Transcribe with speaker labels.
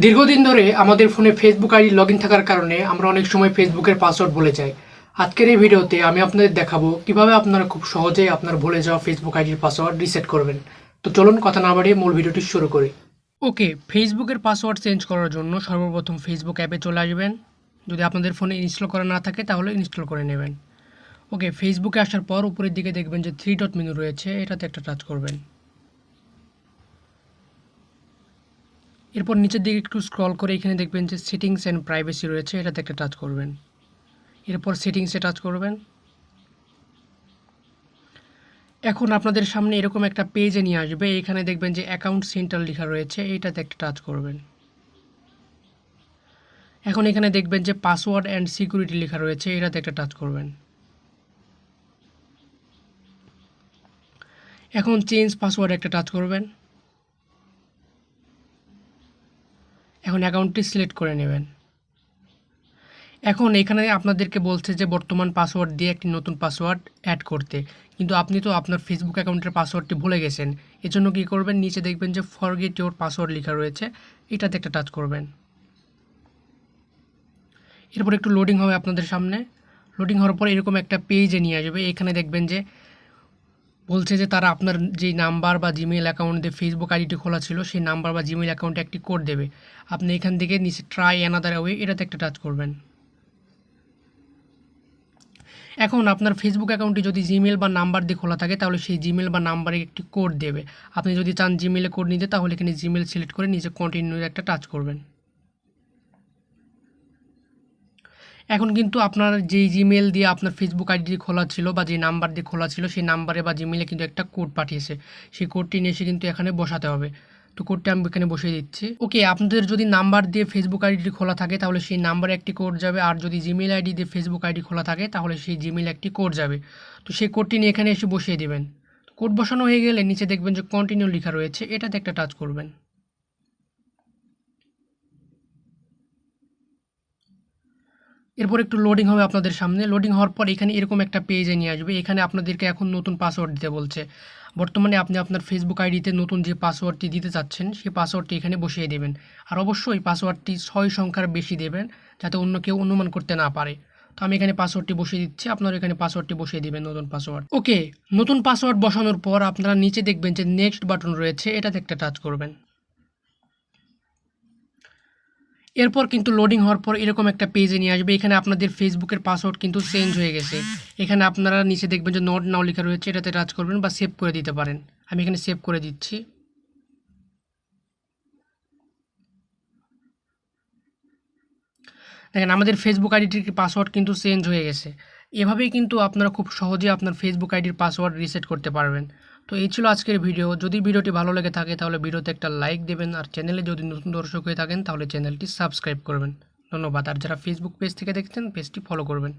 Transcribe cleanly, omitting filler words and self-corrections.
Speaker 1: দীর্ঘদিন ধরে আমাদের ফোনে ফেসবুক আইডি লগইন থাকার কারণে আমরা অনেক সময় ফেসবুকের পাসওয়ার্ড ভুলে যাই। আজকের এই ভিডিওতে আমি আপনাদের দেখাবো কিভাবে আপনারা খুব সহজেই আপনার ভুলে যাওয়া ফেসবুক আইডির পাসওয়ার্ড রিসেট করবেন। তো চলুন কথা না বাড়িয়ে মূল ভিডিওটি শুরু করি। ওকে, ফেসবুকের পাসওয়ার্ড চেঞ্জ করার জন্য সর্বপ্রথম ফেসবুক অ্যাপে চলে আসবেন। যদি আপনাদের ফোনে ইনস্টল করা না থাকে তাহলে ইনস্টল করে নেবেন। ওকে, ফেসবুকে আসার পর উপরের দিকে দেখবেন যে 3 ডট মেনু রয়েছে, এটাতে একটা টাচ করবেন। এরপর নিচের দিকে একটু স্ক্রল করে এখানে দেখবেন যে সেটিংস অ্যান্ড প্রাইভেসি রয়েছে, এটাতে একটা টাচ করবেন। এরপর সেটিংসে টাচ করবেন। এখন আপনাদের সামনে এরকম একটা পেজে নিয়ে আসবে, এখানে দেখবেন যে অ্যাকাউন্ট সেন্টার লেখা রয়েছে, এইটাতে একটা টাচ করবেন। এখন এখানে দেখবেন যে পাসওয়ার্ড অ্যান্ড সিকিউরিটি লেখা রয়েছে, এটাতে একটা টাচ করবেন। এখন চেঞ্জ পাসওয়ার্ড একটা টাচ করবেন। এখন অ্যাকাউন্টটি সিলেক্ট করে নেবেন। এখন এখানে আপনাদেরকে বলছে যে বর্তমান পাসওয়ার্ড দিয়ে একটি নতুন পাসওয়ার্ড অ্যাড করতে, কিন্তু আপনি তো আপনার ফেসবুক অ্যাকাউন্টের পাসওয়ার্ডটি ভুলে গেছেন। এজন্য কী করবেন, নিচে দেখবেন যে ফরগেট ইওর পাসওয়ার্ড লেখা রয়েছে, এটাতে একটা টাচ করবেন। এরপর একটু লোডিং হবে আপনাদের সামনে। লোডিং হওয়ার পর এরকম একটা পেজে নিয়ে আসবে, এখানে দেখবেন যে বলছে যে তারা আপনার যেই নাম্বার বা জিমেইল অ্যাকাউন্ট দিয়ে ফেসবুক আইডিটি খোলা ছিল সেই নাম্বার বা জিমেইল অ্যাকাউন্টে একটি কোড দেবে। আপনি এখান থেকে নিচে ট্রাই অ্যানাদার ওয়ে, এটাতে একটা টাচ করবেন। এখন আপনার ফেসবুক অ্যাকাউন্টটি যদি জিমেল বা নাম্বার দিয়ে খোলা থাকে তাহলে সেই জিমেল বা নাম্বারে একটি কোড দেবে। আপনি যদি চান জিমেলে কোড নিতে তাহলে এখানে জিমেল সিলেক্ট করে নিচে কন্টিনিউ একটা টাচ করবেন। এখন কিন্তু আপনার যেই জিমেল দিয়ে আপনার ফেসবুক আইডি খোলা ছিল বা যে নাম্বার দিয়ে খোলা ছিল সেই নাম্বারে বা জিমেলে কিন্তু একটা কোড পাঠিয়েছে, সেই কোডটি নিয়ে এসে কিন্তু এখানে বসাতে হবে। তো কোডটা আমি এখানে বসিয়ে দিচ্ছি। ওকে, আপনাদের যদি নাম্বার দিয়ে ফেসবুক আইডি খোলা থাকে তাহলে সেই নাম্বারে একটি কোড যাবে, আর যদি জিমেল আইডি দিয়ে ফেসবুক আইডি খোলা থাকে তাহলে সেই জিমেল একটি কোড যাবে। তো সেই কোডটি নিয়ে এখানে এসে বসিয়ে দেবেন। কোড বসানো হয়ে গেলে নিচে দেখবেন যে কন্টিনিউ লেখা রয়েছে, এটাতে একটা টাচ করবেন। এরপর একটু লোডিং হবে আপনাদের সামনে। লোডিং হওয়ার পর এখানে এরকম একটা পেজে নিয়ে আসবে, এখানে আপনাদেরকে এখন নতুন পাসওয়ার্ড দিতে বলছে। বর্তমানে আপনি আপনার ফেসবুক আইডিতে নতুন যে পাসওয়ার্ডটি দিতে চাচ্ছেন সেই পাসওয়ার্ডটি এখানে বসিয়ে দেবেন। আর অবশ্যই পাসওয়ার্ডটি 6 সংখ্যার বেশি দেবেন, যাতে অন্য কেউ অনুমান করতে না পারে। তো আমি এখানে পাসওয়ার্ডটি বসিয়ে দিচ্ছি, আপনারা এখানে পাসওয়ার্ডটি বসিয়ে দিবেন, নতুন পাসওয়ার্ড। ওকে, নতুন পাসওয়ার্ড বসানোর পর আপনারা নিচে দেখবেন যে নেক্সট বাটন রয়েছে, এটাতে একটা টাচ করবেন। এরপর কিন্তু লোডিং হওয়ার পর এরকম একটা পেজে নিয়ে আসবে, এখানে আপনাদের ফেসবুকের পাসওয়ার্ড কিন্তু চেঞ্জ হয়ে গেছে। এখানে আপনারা নিচে দেখবেন যে নট নাও লেখা রয়েছে, এটাতে টাচ করবেন বা সেভ করে দিতে পারেন। আমি এখানে সেভ করে দিচ্ছি। দেখেন আমাদের ফেসবুক আইডিটির পাসওয়ার্ড কিন্তু চেঞ্জ হয়ে গেছে। এভাবেই কিন্তু আপনারা খুব সহজে আপনার ফেসবুক আইডির পাসওয়ার্ড রিসেট করতে পারবেন। তো এই ছিল আজকের ভিডিও। যদি ভিডিওটি ভালো লেগে থাকে তাহলে ভিডিওতে একটা লাইক দেবেন, আর চ্যানেলে যদি নতুন দর্শক হয়ে থাকেন তাহলে চ্যানেলটি সাবস্ক্রাইব করবেন। ধন্যবাদ। আর যারা ফেসবুক পেজ থেকে দেখছেন পেজটি ফলো করবেন।